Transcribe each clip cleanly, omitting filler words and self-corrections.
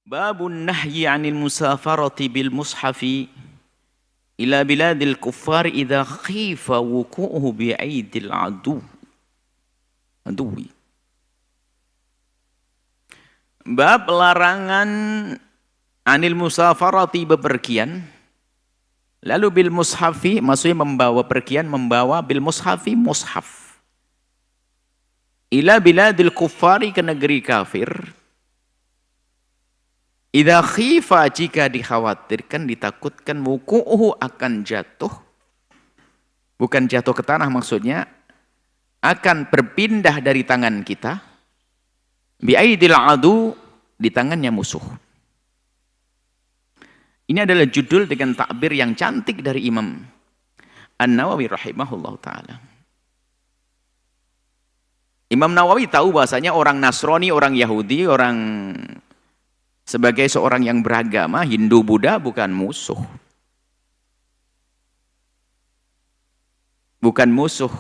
Babun nahyi 'anil musafarati bil mushafi ila biladil kuffar idza khifa wuqu'uhu bi aidil aduwi. Bab larangan anil musafarati bepergian, lalu bil mushafi maksudnya membawa pergian, membawa bil mushafi mushaf ila biladil kuffari ke negeri kafir. Idza khifa jika dikhawatirkan, ditakutkan, wuqu'uhu akan jatuh, bukan jatuh ke tanah maksudnya, akan berpindah dari tangan kita, bi'aidil adu, di tangannya musuh. Ini adalah judul dengan takbir yang cantik dari Imam An-Nawawi rahimahullah ta'ala. Imam Nawawi tahu bahasanya orang Nasrani, orang Yahudi, orang sebagai seorang yang beragama, Hindu, Buddha bukan musuh. Bukan musuh.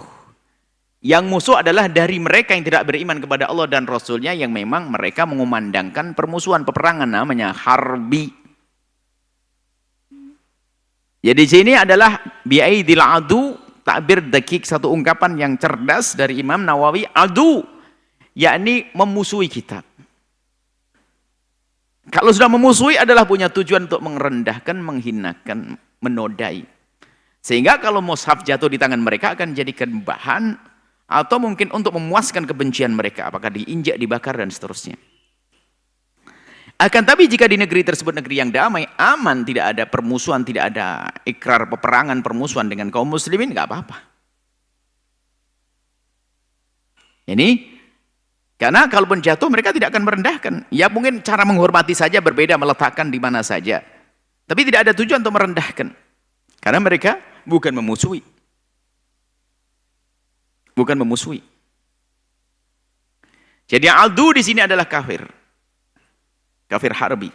Yang musuh adalah dari mereka yang tidak beriman kepada Allah dan Rasulnya, yang memang mereka mengumandangkan permusuhan, peperangan, namanya harbi. Jadi sini adalah bi'aidil adu, takbir dakik, satu ungkapan yang cerdas dari Imam Nawawi, adu, yakni memusuhi kita. Kalau sudah memusuhi adalah punya tujuan untuk merendahkan, menghinakan, menodai. Sehingga kalau mushaf jatuh di tangan mereka akan jadikan bahan, atau mungkin untuk memuaskan kebencian mereka, apakah diinjak, dibakar, dan seterusnya. Akan tapi jika di negeri tersebut negeri yang damai, aman, tidak ada permusuhan, tidak ada ikrar peperangan, permusuhan dengan kaum muslimin, nggak apa-apa. Ini karena kalaupun jatuh mereka tidak akan merendahkan. Ya mungkin cara menghormati saja berbeda, meletakkan di mana saja. Tapi tidak ada tujuan untuk merendahkan. Karena mereka bukan memusuhi. Bukan memusuhi. Jadi adu di sini adalah kafir. Kafir harbi.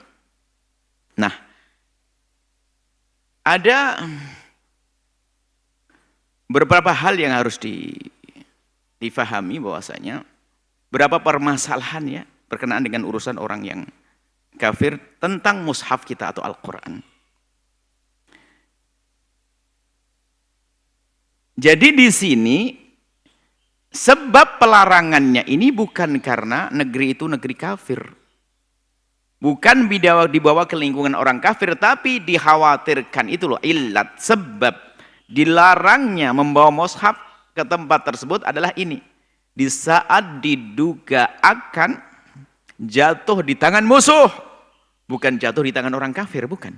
Nah, ada beberapa hal yang harus difahami bahwasanya berapa permasalahan ya berkenaan dengan urusan orang yang kafir tentang mushaf kita atau Al-Quran. Jadi di sini sebab pelarangannya ini bukan karena negeri itu negeri kafir. Bukan dibawa ke lingkungan orang kafir, tapi dikhawatirkan, itu loh illat, sebab dilarangnya membawa mushaf ke tempat tersebut adalah ini. Di saat diduga akan jatuh di tangan musuh, bukan jatuh di tangan orang kafir, bukan.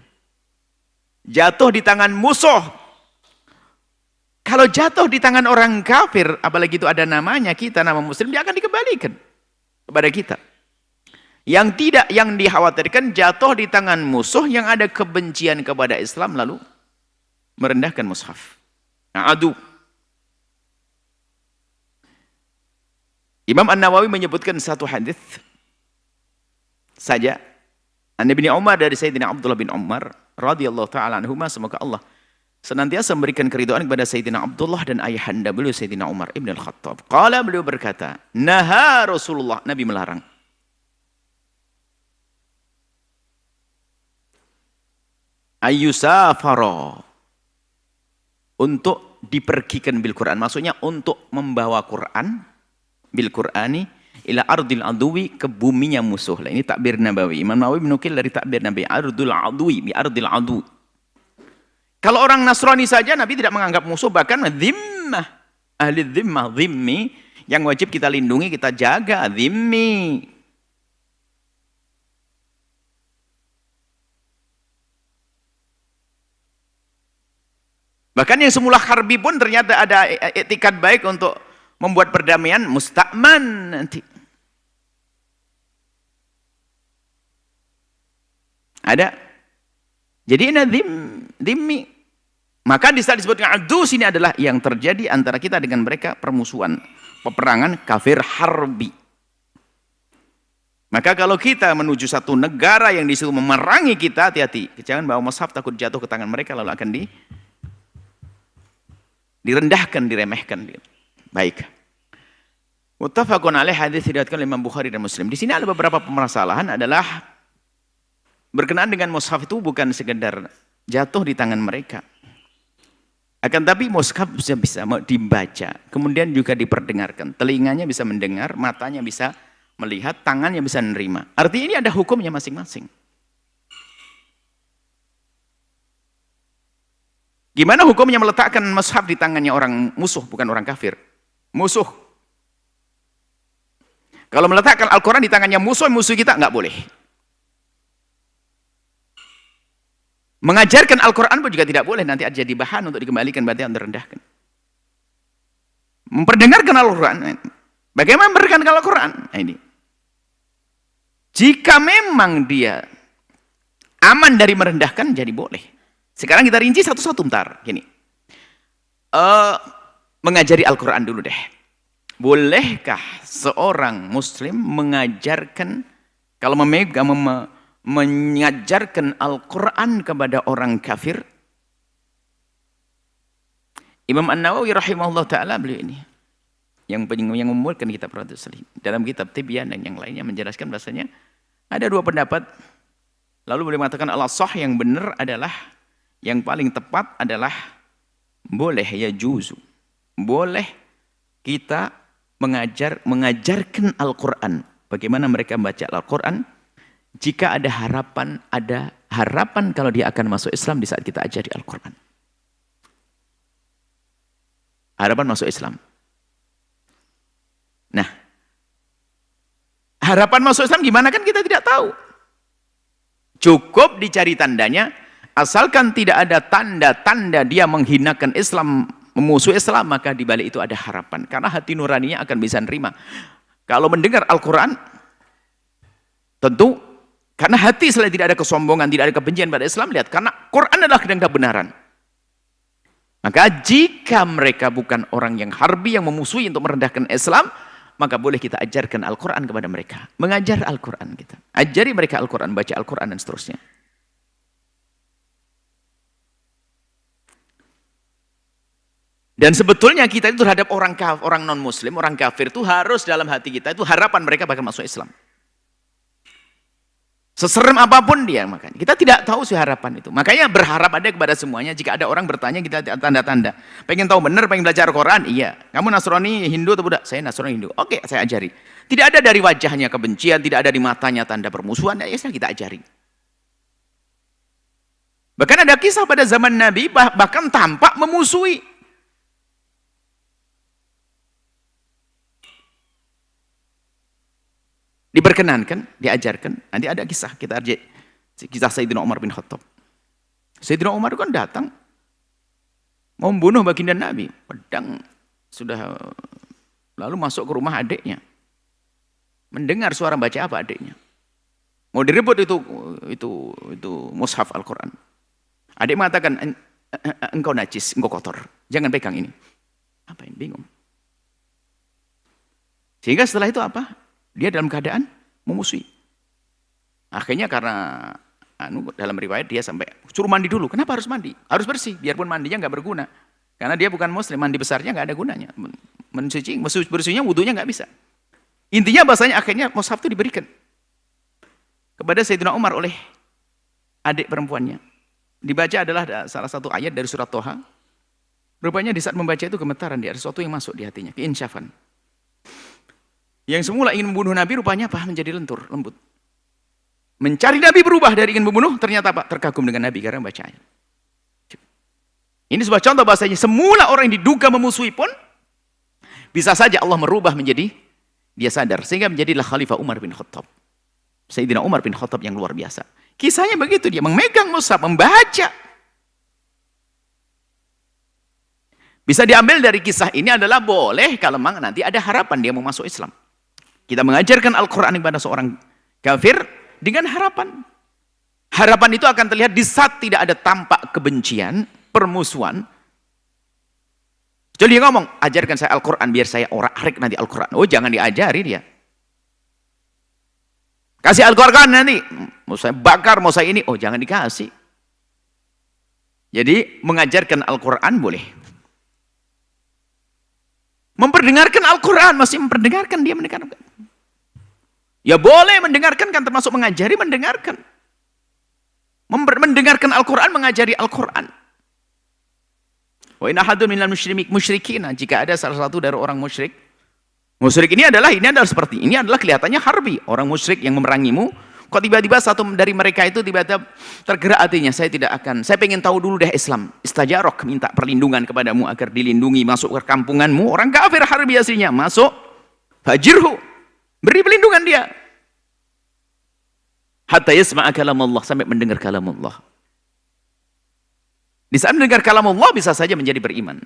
Jatuh di tangan musuh. Kalau jatuh di tangan orang kafir, apalagi itu ada namanya kita, nama muslim, dia akan dikembalikan kepada kita. Yang tidak, yang dikhawatirkan jatuh di tangan musuh yang ada kebencian kepada Islam lalu merendahkan mushaf. Nah, adu. Imam An-Nawawi menyebutkan satu hadis saja. An Ibnu Umar, dari Sayyidina Abdullah bin Umar radhiyallahu taala anhuma, semoga Allah senantiasa memberikan keridhaan kepada Sayyidina Abdullah dan ayahanda beliau Sayyidina Umar Ibn Al-Khattab. Qala, beliau berkata, naha Rasulullah, Nabi melarang. Ayyusafara, untuk dipergikan bil Quran, maksudnya untuk membawa Quran bil Qur'ani ila ardil aduwi, ke buminya musuh. Lah ini takbir Nabawi. Imam Nawawi menukil dari takbir Nabi, ardul aduwi, bi ardil adu. Kalau orang Nasrani saja Nabi tidak menganggap musuh, bahkan dhimmah, ahli dhimmah, dhimmi, yang wajib kita lindungi, kita jaga, dhimmi. Bahkan yang semula harbi pun ternyata ada etikat baik untuk membuat perdamaian, musta'man nanti. Ada. Jadi ini dhimmi. Maka di saat disebutkan adu sini adalah yang terjadi antara kita dengan mereka, permusuhan, peperangan kafir harbi. Maka kalau kita menuju satu negara yang disuruh memerangi kita, hati-hati. Jangan bawa mushaf, takut jatuh ke tangan mereka lalu akan direndahkan, diremehkan. Baik. Muttafaqun alaih, hadis diriwayatkan oleh Imam Bukhari dan Muslim. Di sini ada beberapa permasalahan, adalah berkenaan dengan mushaf itu bukan sekedar jatuh di tangan mereka. Akan tapi mushaf bisa dibaca, kemudian juga diperdengarkan. Telinganya bisa mendengar, matanya bisa melihat, tangannya bisa menerima. Artinya ini ada hukumnya masing-masing. Gimana hukumnya meletakkan mushaf di tangannya orang musuh, bukan orang kafir? Musuh. Kalau meletakkan Al-Quran di tangannya musuh kita nggak boleh. Mengajarkan Al-Quran pun juga tidak boleh, nanti jadi bahan untuk dikembalikan, berarti yang direndahkan. Memperdengarkan Al-Quran, bagaimana memperdengarkan Al-Quran? Nah, ini. Jika memang dia aman dari merendahkan, jadi boleh. Sekarang kita rinci satu-satu, bentar. Gini. Mengajari Al-Quran dulu deh. Bolehkah seorang muslim mengajarkan, kalau mengajarkan Al-Quran kepada orang kafir? Imam An-Nawawi rahimahullah ta'ala beliau ini yang memulkan kitab Riyadhus Shalihin, dalam kitab Tibyan dan yang lainnya menjelaskan bahasanya ada dua pendapat, lalu beliau mengatakan al-shah, yang benar adalah, yang paling tepat adalah boleh, ya juzu, boleh kita mengajarkan Al-Quran, bagaimana mereka membaca Al-Quran, jika ada harapan kalau dia akan masuk Islam di saat kita ajari Al-Quran. Harapan masuk Islam. Nah, harapan masuk Islam gimana kan kita tidak tahu. Cukup dicari tandanya, asalkan tidak ada tanda-tanda dia menghinakan Islam, memusuhi Islam, maka di balik itu ada harapan. Karena hati nuraninya akan bisa nerima. Kalau mendengar Al-Quran, tentu karena hati selain tidak ada kesombongan, tidak ada kebencian pada Islam, lihat, karena Quran adalah kebenaran. Maka jika mereka bukan orang yang harbi, yang memusuhi untuk merendahkan Islam, maka boleh kita ajarkan Al-Quran kepada mereka. Mengajar Al-Quran kita. Ajari mereka Al-Quran, baca Al-Quran dan seterusnya. Dan sebetulnya kita itu terhadap orang non-muslim, orang kafir itu harus dalam hati kita itu harapan mereka bakal masuk Islam. Seserem apapun dia, makanya kita tidak tahu sih harapan itu. Makanya berharap ada kepada semuanya. Jika ada orang bertanya, kita tanda-tanda. Pengen tahu benar, pengen belajar Quran? Iya. Kamu Nasrani, Hindu atau Buddha? Saya Nasrani, Hindu. Oke, saya ajari. Tidak ada dari wajahnya kebencian, tidak ada di matanya tanda permusuhan. Ya, kita ajari. Bahkan ada kisah pada zaman Nabi, bahkan tampak memusuhi. Diperkenankan, diajarkan. Nanti ada kisah, kisah Sayyidina Umar bin Khattab. Sayyidina Umar kan datang mau membunuh baginda Nabi, pedang sudah, lalu masuk ke rumah adiknya. Mendengar suara baca apa adiknya. Mau direbut itu mushaf Al-Quran. Adik mengatakan, engkau najis, engkau kotor. Jangan pegang ini. Apa yang bingung? Sehingga setelah itu apa? Dia dalam keadaan memusuhi. Akhirnya karena dalam riwayat dia sampai suruh mandi dulu. Kenapa harus mandi? Harus bersih, biarpun mandinya nggak berguna. Karena dia bukan muslim, mandi besarnya nggak ada gunanya. Bersihnya wudunya nggak bisa. Intinya bahasanya akhirnya mushaf itu diberikan kepada Sayyidina Umar oleh adik perempuannya. Dibaca adalah salah satu ayat dari surat Toha. Rupanya di saat membaca itu gemetaran, dia ada sesuatu yang masuk di hatinya, keinsyafan. Yang semula ingin membunuh Nabi rupanya apa? Menjadi lentur, lembut. Mencari Nabi berubah dari ingin membunuh, ternyata apa? Terkagum dengan Nabi karena baca ayat. Ini sebuah contoh bahasanya, semula orang yang diduga memusuhi pun bisa saja Allah merubah menjadi dia sadar, sehingga menjadilah Khalifah Umar bin Khattab. Sayyidina Umar bin Khattab yang luar biasa. Kisahnya begitu, dia memegang mushaf, membaca. Bisa diambil dari kisah ini adalah boleh kalau memang nanti ada harapan dia mau masuk Islam. Kita mengajarkan Al-Quran kepada seorang kafir dengan harapan. Harapan itu akan terlihat di saat tidak ada tampak kebencian, permusuhan. Jadi dia ngomong, ajarkan saya Al-Quran biar saya orak-arik nanti Al-Quran. Oh, jangan diajari dia. Kasih Al-Quran nanti, mau saya bakar, mau saya ini. Oh, jangan dikasih. Jadi mengajarkan Al-Quran boleh. Memperdengarkan Al-Quran, masih memperdengarkan, dia mendengarkan. Ya boleh mendengarkan, kan termasuk mengajari mendengarkan. mendengarkan Al-Quran, mengajari Al-Quran. Wa in ahadun minal musyrikin, jika ada salah satu dari orang musyrik ini adalah seperti ini adalah kelihatannya harbi, orang musyrik yang memerangimu, kok tiba-tiba satu dari mereka itu tiba-tiba tergerak hatinya, saya pengen tahu dulu deh Islam, istajarok, minta perlindungan kepadamu agar dilindungi masuk ke kampunganmu, orang kafir harbi aslinya, masuk, fajirhu, beri perlindungan dia, hatta yasma'a kalam Allah, sampai mendengar kalam Allah. Di saat mendengar kalam Allah bisa saja menjadi beriman.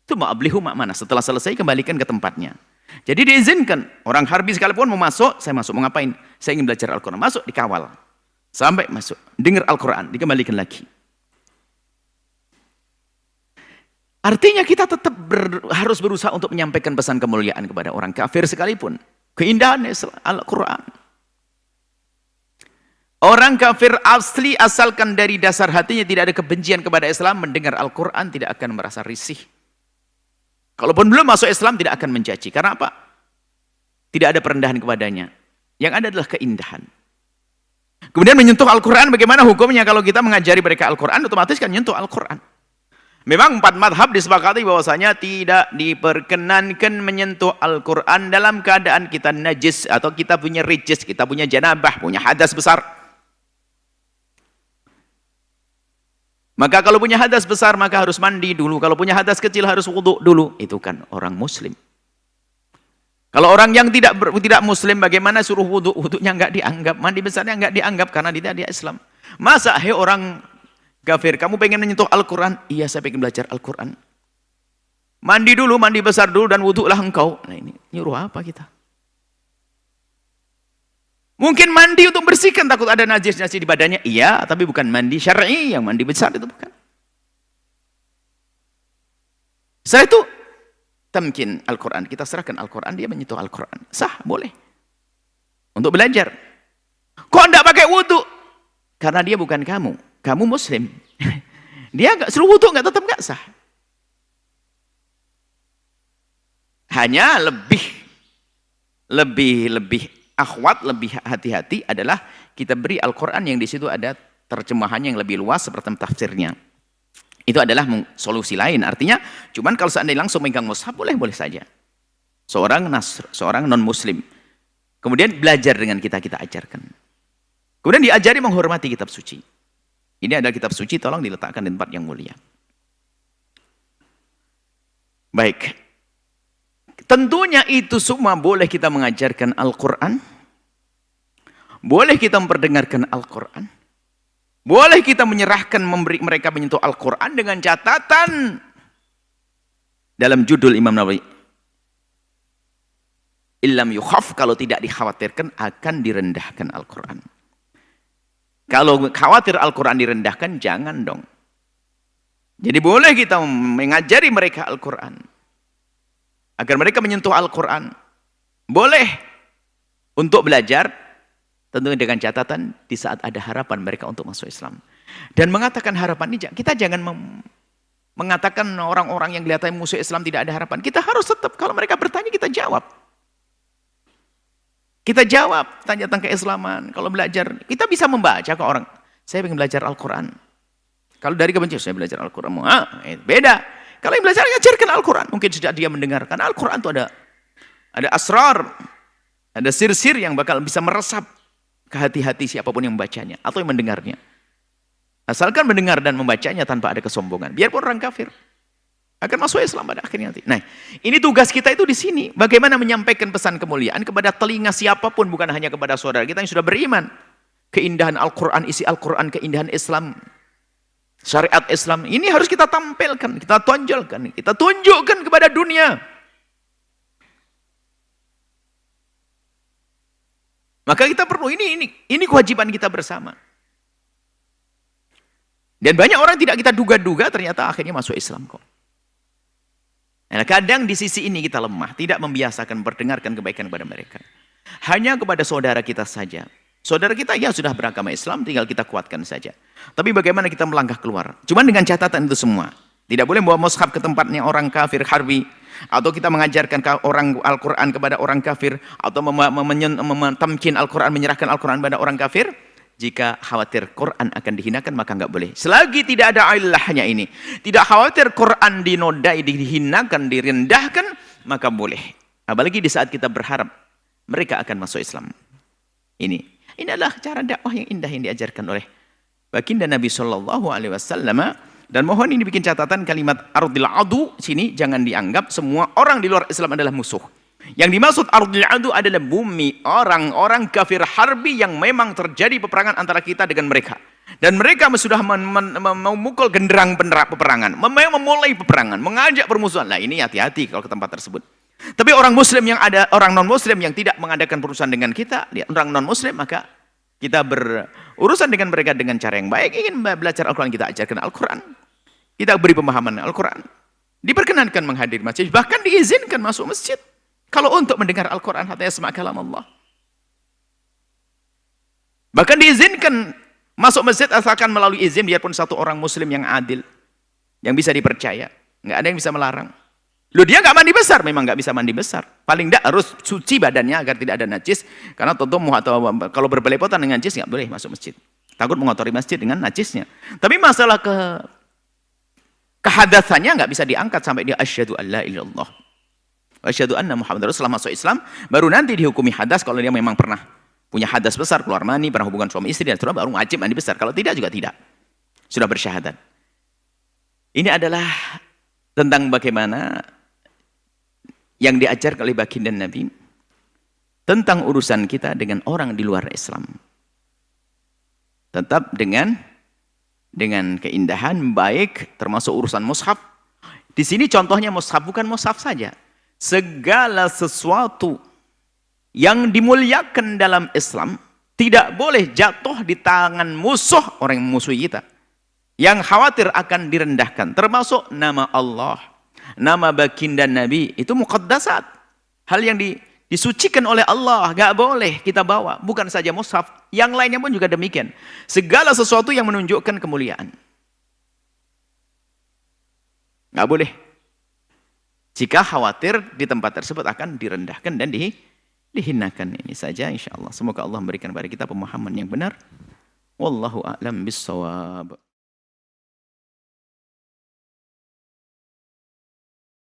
Itu ma'ablihu ma'mana, setelah selesai kembalikan ke tempatnya. Jadi diizinkan, orang harbi sekalipun mau masuk, saya masuk, mau ngapain? Saya ingin belajar Al-Quran, masuk, dikawal. Sampai masuk, dengar Al-Quran, dikembalikan lagi. Artinya kita tetap harus berusaha untuk menyampaikan pesan kemuliaan kepada orang kafir sekalipun. Keindahan Al-Quran. Orang kafir asli asalkan dari dasar hatinya tidak ada kebencian kepada Islam, mendengar Al-Quran tidak akan merasa risih. Kalaupun belum masuk Islam tidak akan mencaci. Karena apa? Tidak ada perendahan kepadanya. Yang ada adalah keindahan. Kemudian menyentuh Al-Quran, bagaimana hukumnya kalau kita mengajari mereka Al-Quran, otomatis kan menyentuh Al-Quran. Memang 4 madhab disepakati bahwasanya tidak diperkenankan menyentuh Al-Quran dalam keadaan kita najis atau kita punya rijis, kita punya janabah, punya hadas besar. Maka kalau punya hadas besar maka harus mandi dulu. Kalau punya hadas kecil harus wudhu dulu. Itu kan orang muslim. Kalau orang yang tidak muslim bagaimana suruh wudhu? Wudhunya enggak dianggap. Mandi besarnya enggak dianggap karena tidak dia Islam. Masa orang kafir, kamu pengen menyentuh Al-Quran? Iya, saya pengen belajar Al-Quran. Mandi dulu, mandi besar dulu dan wudhulah engkau. Nah ini nyuruh apa kita? Mungkin mandi untuk bersihkan, takut ada najis-najis di badannya. Iya, tapi bukan mandi syar'i, yang mandi besar itu bukan. Setelah itu, tamkin Al-Quran. Kita serahkan Al-Quran, dia menyentuh Al-Quran. Sah, boleh. Untuk belajar. Kok enggak pakai wudhu? Karena dia bukan kamu. Kamu muslim. Dia enggak suruh wudhu, enggak, tetap enggak sah. Hanya lebih akhwat, lebih hati-hati adalah kita beri Al-Quran yang di situ ada terjemahannya yang lebih luas seperti tafsirnya. Itu adalah solusi lain. Artinya, cuman kalau seandainya langsung megang mushaf, boleh saja. Seorang non-muslim. Kemudian belajar dengan kita ajarkan. Kemudian diajari menghormati kitab suci. Ini adalah kitab suci, tolong diletakkan di tempat yang mulia. Baik. Tentunya itu semua boleh kita mengajarkan Al-Quran. Boleh kita memperdengarkan Al-Quran. Boleh kita menyerahkan, memberi mereka menyentuh Al-Quran dengan catatan. Dalam judul Imam Nawawi. Illam yukhaf, kalau tidak dikhawatirkan akan direndahkan Al-Quran. Kalau khawatir Al-Quran direndahkan, jangan dong. Jadi boleh kita mengajari mereka Al-Quran. Agar mereka menyentuh Al-Quran. Boleh untuk belajar, tentunya dengan catatan di saat ada harapan mereka untuk masuk Islam. Dan mengatakan harapan ini, kita jangan mengatakan orang-orang yang kelihatannya musuh Islam tidak ada harapan. Kita harus tetap, kalau mereka bertanya kita jawab. Kita jawab, tanya tentang keislaman. Kalau belajar, kita bisa membaca ke orang. Saya ingin belajar Al-Quran. Kalau dari kebencian, saya belajar Al-Quran. Beda. Kalau yang belajar, ajarkan Al-Quran. Mungkin sejak dia mendengarkan Al-Quran itu ada asrar, ada sir-sir yang bakal bisa meresap ke hati-hati siapapun yang membacanya atau yang mendengarnya. Asalkan mendengar dan membacanya tanpa ada kesombongan. Biarpun orang kafir akan masuk Islam pada akhirnya nanti. Nah, ini tugas kita itu di sini. Bagaimana menyampaikan pesan kemuliaan kepada telinga siapapun, bukan hanya kepada saudara kita yang sudah beriman. Keindahan Al-Quran, isi Al-Quran, keindahan Islam. Syariat Islam ini harus kita tampilkan, kita tonjolkan, kita tunjukkan kepada dunia. Maka kita perlu ini kewajiban kita bersama. Dan banyak orang tidak kita duga-duga ternyata akhirnya masuk Islam kok. Nah, kadang di sisi ini kita lemah, tidak membiasakan mendengarkan kebaikan kepada mereka. Hanya kepada saudara kita saja. Saudara kita ya sudah beragama Islam, tinggal kita kuatkan saja. Tapi bagaimana kita melangkah keluar? Cuman dengan catatan itu semua. Tidak boleh bawa mushaf ke tempatnya orang kafir harbi. Atau kita mengajarkan orang Al-Quran kepada orang kafir. Atau tamkin Al-Quran, menyerahkan Al-Quran kepada orang kafir. Jika khawatir Quran akan dihinakan, maka nggak boleh. Selagi tidak ada ilahnya ini, tidak khawatir Quran dinodai, dihinakan, direndahkan, maka boleh. Apalagi di saat kita berharap mereka akan masuk Islam. Ini adalah cara dakwah yang indah yang diajarkan oleh baginda Nabi Shallallahu Alaihi Wasallam. Dan mohon ini bikin catatan kalimat ardil adu sini jangan dianggap semua orang di luar Islam adalah musuh. Yang dimaksud ardil adu adalah bumi orang-orang kafir harbi yang memang terjadi peperangan antara kita dengan mereka. Dan mereka sudah memukul genderang peperangan, memulai peperangan, mengajak permusuhan. Nah ini hati-hati kalau ke tempat tersebut. Tapi orang muslim yang ada, orang non-muslim yang tidak mengadakan perusahaan dengan kita, orang non-muslim, maka kita berurusan dengan mereka dengan cara yang baik. Ingin belajar Al-Quran, kita ajarkan Al-Quran. Kita beri pemahaman Al-Quran. Diperkenankan menghadiri masjid, bahkan diizinkan masuk masjid. Kalau untuk mendengar Al-Quran, hatta yasma' kalam Allah. Bahkan diizinkan masuk masjid asalkan melalui izin, biarpun satu orang muslim yang adil, yang bisa dipercaya. Nggak ada yang bisa melarang. Loh dia nggak mandi besar, memang nggak bisa mandi besar. Paling tidak harus suci badannya agar tidak ada najis. Karena tentu atau kalau berbelepotan dengan najis nggak boleh masuk masjid. Takut mengotori masjid dengan najisnya. Tapi masalah kehadasannya nggak bisa diangkat sampai dia asyhadu alla ilaha illallah, asyhadu anna Muhammadar Rasulullah, masuk Islam, baru nanti dihukumi hadas kalau dia memang pernah punya hadas besar, keluar mani, pernah hubungan suami istri dan seterusnya, baru wajib mandi besar. Kalau tidak juga tidak. Sudah bersyahadat. Ini adalah tentang bagaimana yang diajarkan oleh baginda Nabi tentang urusan kita dengan orang di luar Islam. Tetap dengan keindahan baik, termasuk urusan mushaf. Di sini contohnya mushaf, bukan mushaf saja. Segala sesuatu yang dimuliakan dalam Islam tidak boleh jatuh di tangan musuh, orang yang memusuhi kita, yang khawatir akan direndahkan. Termasuk nama Allah, nama baginda Nabi, itu muqaddasat. Hal yang disucikan oleh Allah, gak boleh kita bawa. Bukan saja mushaf, yang lainnya pun juga demikian. Segala sesuatu yang menunjukkan kemuliaan, gak boleh. Jika khawatir di tempat tersebut akan direndahkan dan dihinakan. Ini saja insya Allah. Semoga Allah memberikan kepada kita pemahaman yang benar. Wallahu a'lam bissawab.